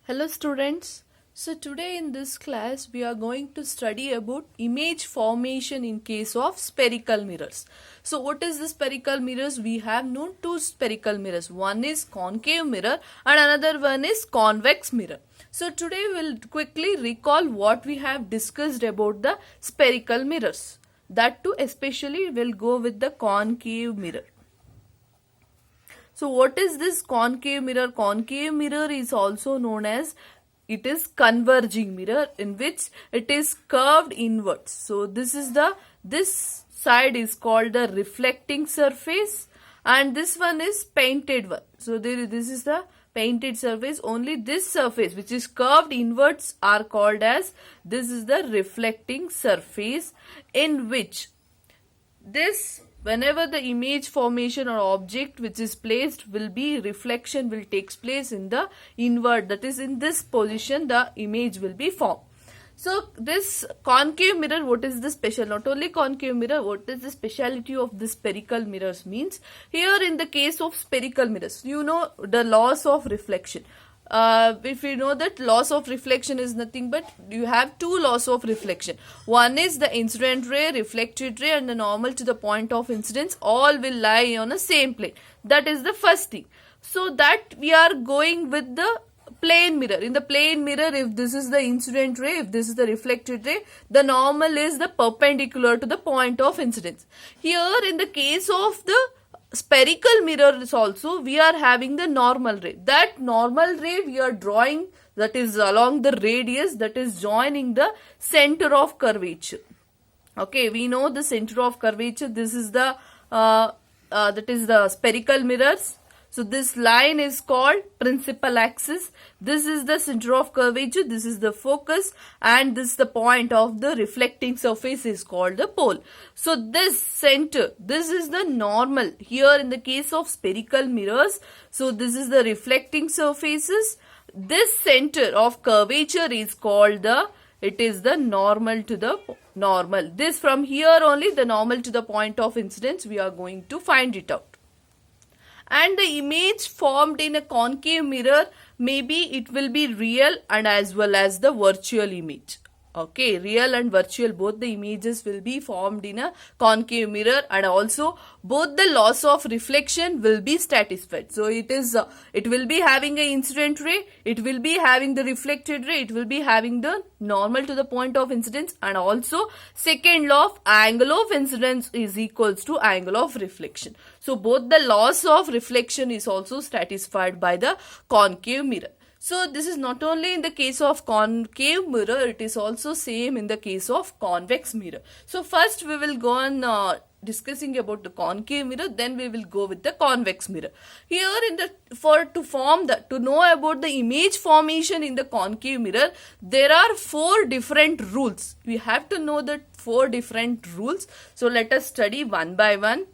Hello students. So today in this class we are going to study about image formation in case of spherical mirrors. So what is the spherical mirrors? We have known two spherical mirrors. One is concave mirror and another one is convex mirror. So today we'll quickly recall what we have discussed about the spherical mirrors. That too especially we'll go with the concave mirror. So what is this concave mirror? Concave mirror is also known as it is converging mirror in which it is curved inwards. So this side is called the reflecting surface and this one is painted one. So this is the painted surface. Only this surface which is curved inwards are called as this is the reflecting surface in which whenever the image formation or object which is placed will be reflection will takes place in the inward, that is in this position the image will be formed. So this concave mirror, what is the special? Not only concave mirror, what is the speciality of this spherical mirrors means? Here in the case of spherical mirrors, you know the loss of reflection. If you know that loss of reflection is nothing but you have two loss of reflection. One is the incident ray, reflected ray and the normal to the point of incidence all will lie on the same plane. That is the first thing. So that we are going with the plane mirror. In the plane mirror, if this is the incident ray, if this is the reflected ray, the normal is the perpendicular to the point of incidence. Here in the case of the spherical mirrors also we are having the normal ray. That normal ray we are drawing, that is along the radius, that is joining the center of curvature. Okay, we know the center of curvature. This is the that is the spherical mirrors. So this line is called principal axis. This is the center of curvature. This is the focus and this is the point of the reflecting surface is called the pole. So this center, this is the normal. Here in the case of spherical mirrors, so this is the reflecting surfaces. This center of curvature is called it is the normal to the normal. This from here only the normal to the point of incidence we are going to find it out. And the image formed in a concave mirror, maybe it will be real and as well as the virtual image. Okay, real and virtual, both the images will be formed in a concave mirror and also both the loss of reflection will be satisfied. So it will be having an incident ray, it will be having the reflected ray, it will be having the normal to the point of incidence and also second law of angle of incidence is equals to angle of reflection. So both the loss of reflection is also satisfied by the concave mirror. So this is not only in the case of concave mirror, it is also same in the case of convex mirror. So first we will go on discussing about the concave mirror, then we will go with the convex mirror. Here to know about the image formation in the concave mirror, there are 4 different rules. We have to know that 4 different rules. So let us study one by one.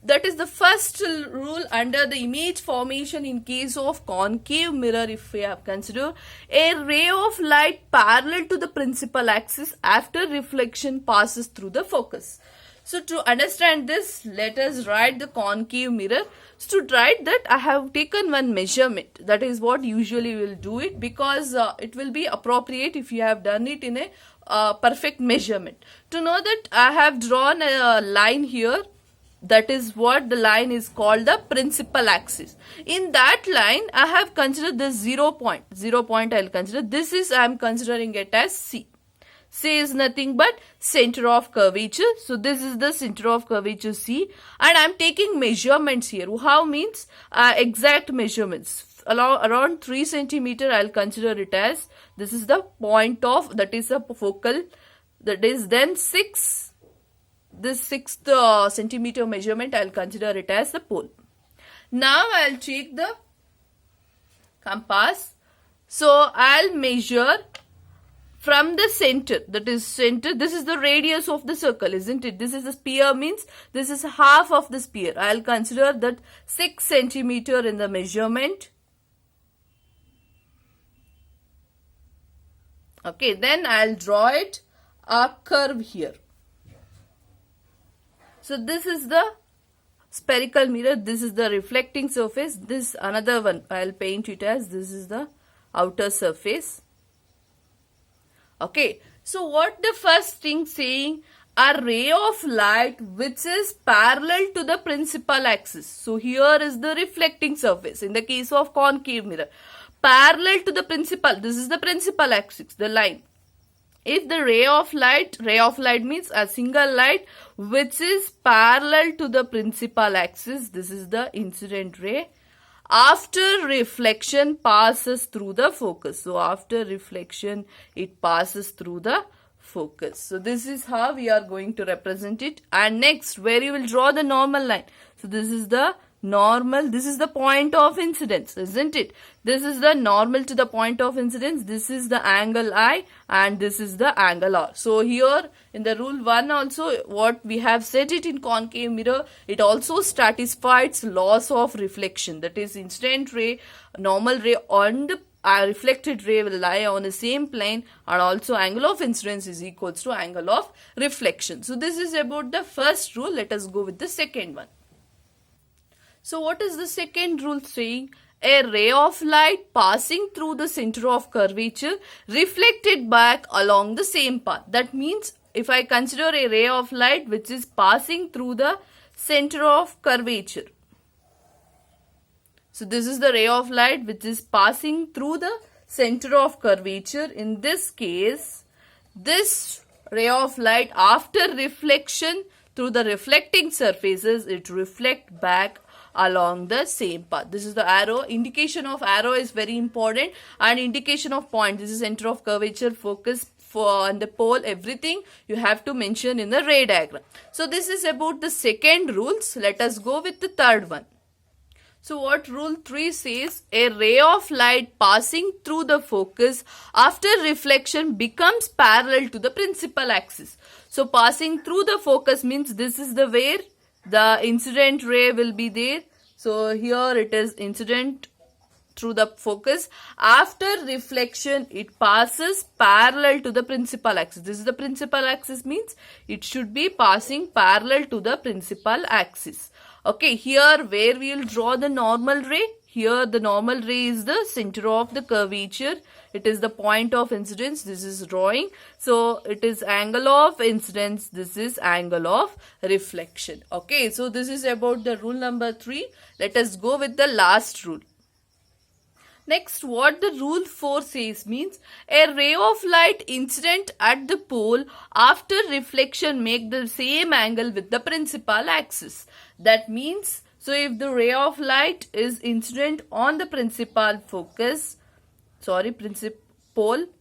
That is the first rule under the image formation in case of concave mirror. If we have considered a ray of light parallel to the principal axis after reflection passes through the focus. So to understand this, let us write the concave mirror. So to write that, I have taken one measurement. That is what usually we will do it because it will be appropriate if you have done it in a perfect measurement. To know that I have drawn a line here. That is what the line is called the principal axis. In that line, I have considered the 0 point. 0 point I will consider. This is I am considering it as C. C is nothing but center of curvature. So this is the center of curvature C. And I am taking measurements here. How means exact measurements. Around 3 centimeter I will consider it as. This is the point of, that is a focal. That is then 6. This 6th centimeter measurement I will consider it as the pole. Now I will take the compass. So I will measure from the center, that is center, this is the radius of the circle, isn't it? This is the sphere, means this is half of the sphere. I will consider that 6 centimeter in the measurement. Okay, then I will draw it a curve here. So this is the spherical mirror, this is the reflecting surface. This another one, I'll paint it as this is the outer surface. Okay, so what the first thing saying, a ray of light which is parallel to the principal axis. So here is the reflecting surface in the case of concave mirror, parallel to the principal, this is the principal axis, the line. If the ray of light means a single light which is parallel to the principal axis, this is the incident ray, after reflection passes through the focus. So after reflection it passes through the focus. So this is how we are going to represent it. And next, where you will draw the normal line. So this is the normal, this is the point of incidence, isn't it? This is the normal to the point of incidence, this is the angle I, and this is the angle R. So here in the rule 1 also, what we have said it in concave mirror, it also satisfies laws of reflection, that is incident ray, normal ray on the reflected ray will lie on the same plane, and also angle of incidence is equals to angle of reflection. So this is about the first rule. Let us go with the second one. So what is the second rule saying? A ray of light passing through the center of curvature reflected back along the same path. That means if I consider a ray of light which is passing through the center of curvature. So this is the ray of light which is passing through the center of curvature. In this case, this ray of light after reflection through the reflecting surfaces, it reflects back along the same path. This is the arrow. Indication of arrow is very important, and indication of point. This is center of curvature, focus, on the pole, everything you have to mention in the ray diagram. So this is about the second rules. Let us go with the third one. So what rule 3 says, a ray of light passing through the focus after reflection becomes parallel to the principal axis. So passing through the focus means this is the where the incident ray will be there. So here it is incident through the focus. After reflection it passes parallel to the principal axis. This is the principal axis means it should be passing parallel to the principal axis. Okay, here where we will draw the normal ray. Here the normal ray is the center of the curvature. It is the point of incidence. This is drawing. So it is angle of incidence. This is angle of reflection. Okay, so this is about the rule number 3. Let us go with the last rule. Next, what the rule 4 says means, a ray of light incident at the pole after reflection make the same angle with the principal axis. That means, so if the ray of light is incident on the principal pole,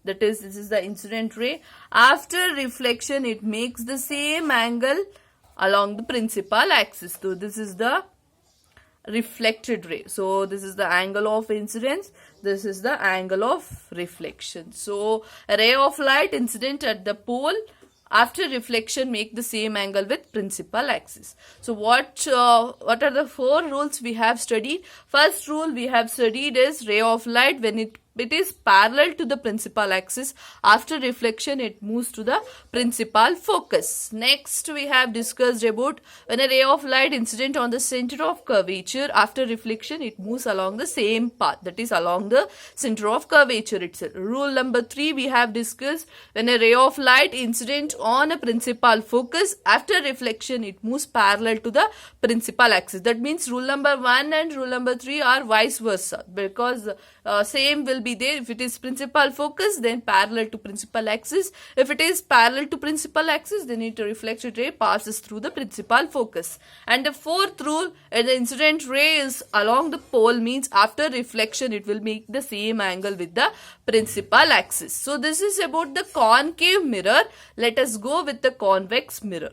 that is, this is the incident ray, after reflection it makes the same angle along the principal axis. So this is the reflected ray. So this is the angle of incidence, this is the angle of reflection. So a ray of light incident at the pole after reflection make the same angle with principal axis. So what are the 4 rules we have studied? First rule we have studied is ray of light when it is parallel to the principal axis. After reflection it moves to the principal focus. Next we have discussed about when a ray of light incident on the center of curvature, after reflection it moves along the same path, that is along the center of curvature itself. Rule number 3 we have discussed when a ray of light incident on a principal focus, after reflection it moves parallel to the principal axis. That means rule number 1 and rule number 3 are vice versa, because same will be there. If it is principal focus, then parallel to principal axis. If it is parallel to principal axis, then it reflected ray passes through the principal focus. And the 4th rule, the incident ray is along the pole means after reflection it will make the same angle with the principal axis. So this is about the concave mirror. Let us go with the convex mirror.